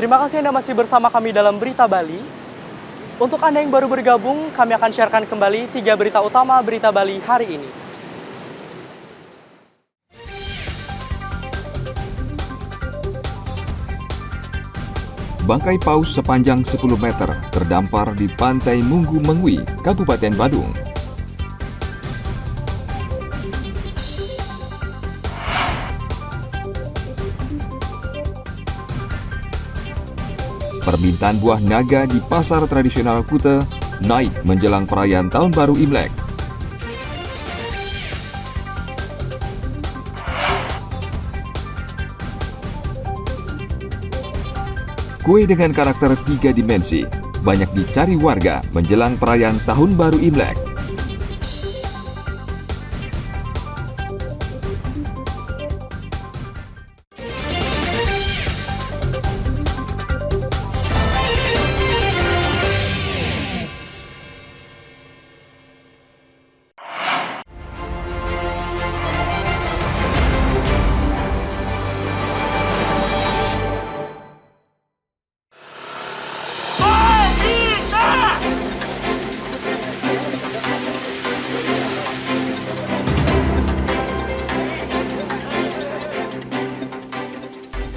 Terima kasih Anda masih bersama kami dalam Berita Bali. Untuk Anda yang baru bergabung, kami akan sharekan kembali 3 berita utama Berita Bali hari ini. Bangkai paus sepanjang 10 meter terdampar di Pantai Munggu Mengwi, Kabupaten Badung. Permintaan buah naga di pasar tradisional Kuta naik menjelang perayaan Tahun Baru Imlek. Kue dengan karakter 3 dimensi banyak dicari warga menjelang perayaan Tahun Baru Imlek.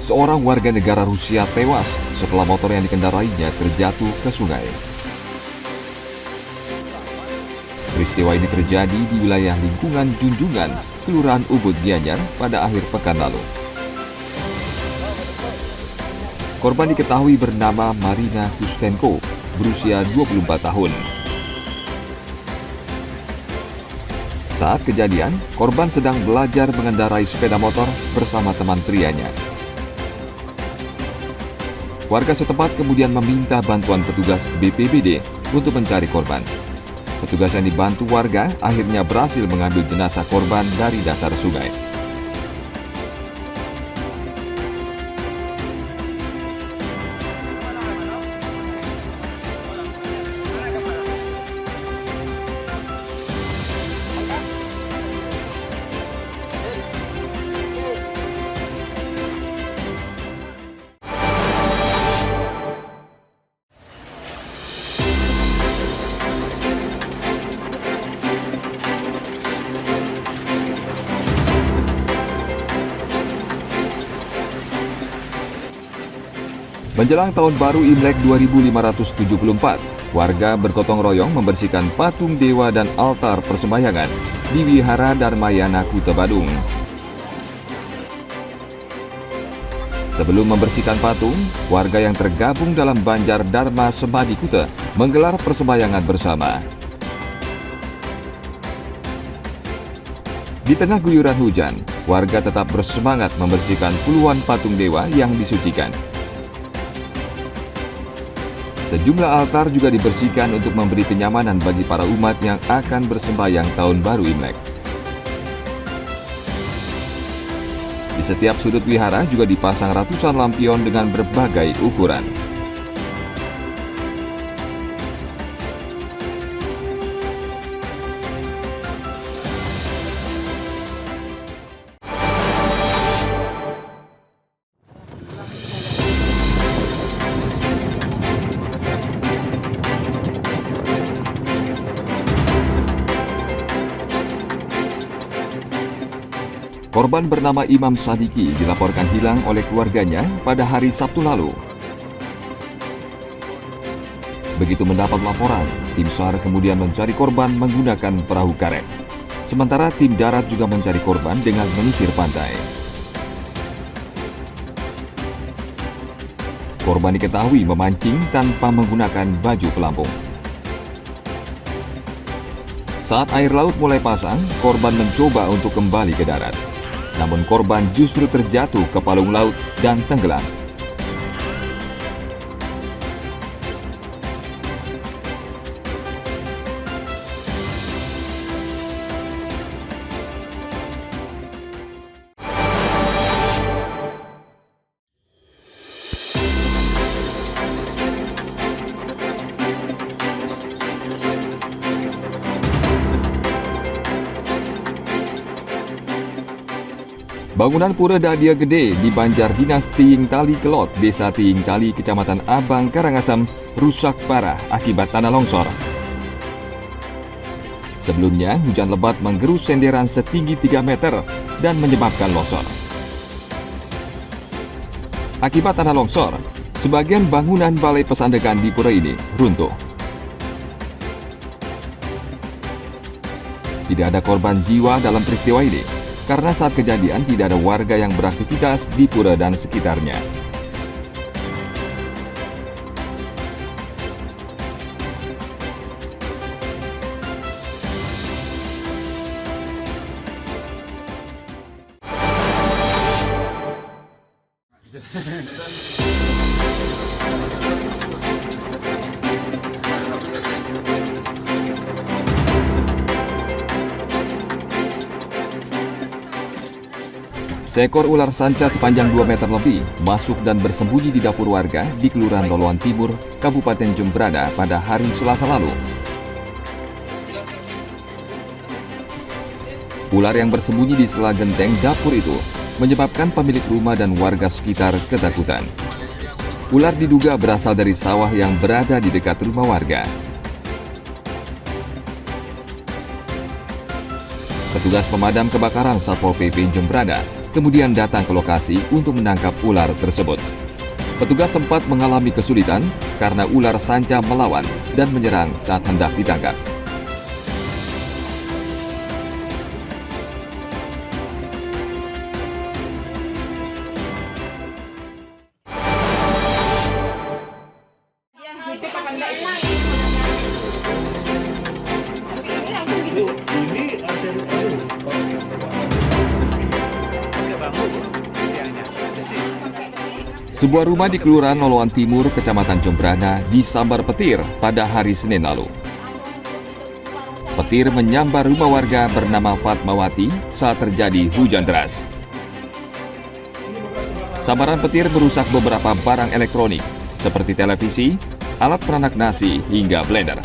Seorang warga negara Rusia tewas setelah motor yang dikendarainya terjatuh ke sungai. Peristiwa ini terjadi di wilayah lingkungan Junjungan, Kelurahan Ubud Gianyar pada akhir pekan lalu. Korban diketahui bernama Marina Kustenko, berusia 24 tahun. Saat kejadian, korban sedang belajar mengendarai sepeda motor bersama teman prianya. Warga setempat kemudian meminta bantuan petugas BPBD untuk mencari korban. Petugas yang dibantu warga akhirnya berhasil mengambil jenazah korban dari dasar sungai. Menjelang Tahun Baru Imlek 2574, warga bergotong royong membersihkan patung dewa dan altar persembahyangan di Wihara Dharmayana Kuta Badung. Sebelum membersihkan patung, warga yang tergabung dalam Banjar Dharma Sembadi Kuta menggelar persembahyangan bersama. Di tengah guyuran hujan, warga tetap bersemangat membersihkan puluhan patung dewa yang disucikan. Sejumlah altar juga dibersihkan untuk memberi kenyamanan bagi para umat yang akan bersembahyang Tahun Baru Imlek. Di setiap sudut wihara juga dipasang ratusan lampion dengan berbagai ukuran. Korban bernama Imam Sadiki dilaporkan hilang oleh keluarganya pada hari Sabtu lalu. Begitu mendapat laporan, tim SAR kemudian mencari korban menggunakan perahu karet. Sementara tim darat juga mencari korban dengan menyisir pantai. Korban diketahui memancing tanpa menggunakan baju pelampung. Saat air laut mulai pasang, korban mencoba untuk kembali ke darat. Namun korban justru terjatuh ke palung laut dan tenggelam. Bangunan Pura Dadia Gede di Banjar Dinas Tiing Tali Kelot, Desa Tiing Tali, Kecamatan Abang, Karangasem, rusak parah akibat tanah longsor. Sebelumnya, hujan lebat menggerus senderan setinggi 3 meter dan menyebabkan longsor. Akibat tanah longsor, sebagian bangunan balai pesandekan di pura ini runtuh. Tidak ada korban jiwa dalam peristiwa ini, karena saat kejadian tidak ada warga yang beraktivitas di pura dan sekitarnya. Seekor ular sanca sepanjang 2 meter lebih masuk dan bersembunyi di dapur warga di Kelurahan Loloan Timur, Kabupaten Jembrana pada hari Selasa lalu. Ular yang bersembunyi di sela genteng dapur itu menyebabkan pemilik rumah dan warga sekitar ketakutan. Ular diduga berasal dari sawah yang berada di dekat rumah warga. Petugas pemadam kebakaran Satpol PP Jembrana kemudian datang ke lokasi untuk menangkap ular tersebut. Petugas sempat mengalami kesulitan karena ular sanca melawan dan menyerang saat hendak ditangkap. Sebuah rumah di Kelurahan Loloan Timur, Kecamatan Jembrana, disambar petir pada hari Senin lalu. Petir menyambar rumah warga bernama Fatmawati saat terjadi hujan deras. Sambaran petir merusak beberapa barang elektronik seperti televisi, alat peranak nasi, hingga blender.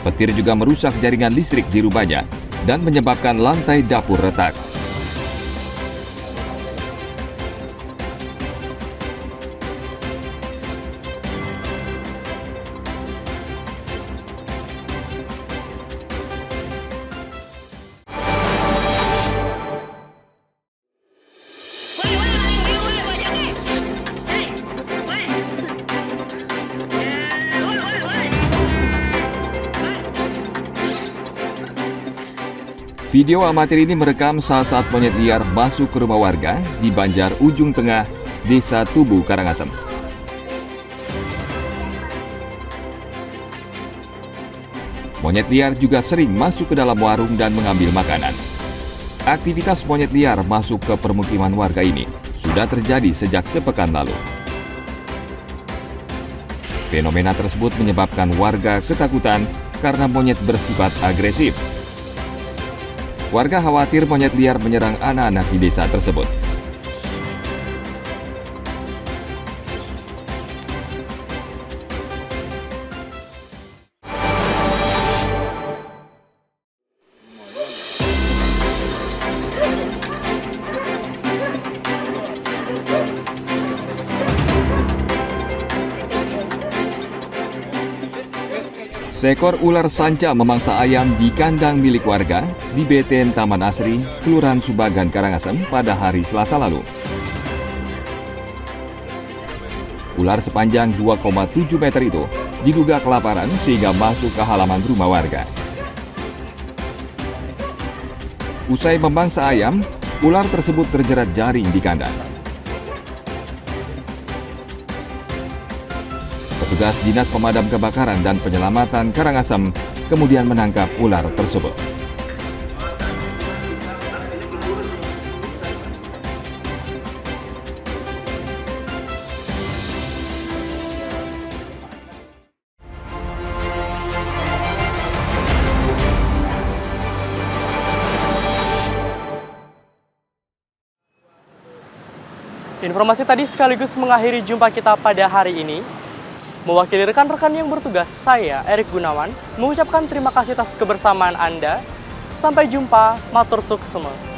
Petir juga merusak jaringan listrik di rumahnya dan menyebabkan lantai dapur retak. Video amatir ini merekam saat monyet liar masuk ke rumah warga di Banjar Ujung Tengah, Desa Tubu, Karangasem. Monyet liar juga sering masuk ke dalam warung dan mengambil makanan. Aktivitas monyet liar masuk ke permukiman warga ini sudah terjadi sejak sepekan lalu. Fenomena tersebut menyebabkan warga ketakutan karena monyet bersifat agresif. Warga khawatir monyet liar menyerang anak-anak di desa tersebut. Seekor ular sanca memangsa ayam di kandang milik warga di Beten Taman Asri, Kelurahan Subagan, Karangasem pada hari Selasa lalu. Ular sepanjang 2,7 meter itu diduga kelaparan sehingga masuk ke halaman rumah warga. Usai memangsa ayam, ular tersebut terjerat jaring di kandang. Petugas Dinas Pemadam Kebakaran dan Penyelamatan Karangasem kemudian menangkap ular tersebut. Informasi tadi sekaligus mengakhiri jumpa kita pada hari ini. Mewakili rekan-rekan yang bertugas, saya, Erik Gunawan, mengucapkan terima kasih atas kebersamaan Anda. Sampai jumpa, matur suksema.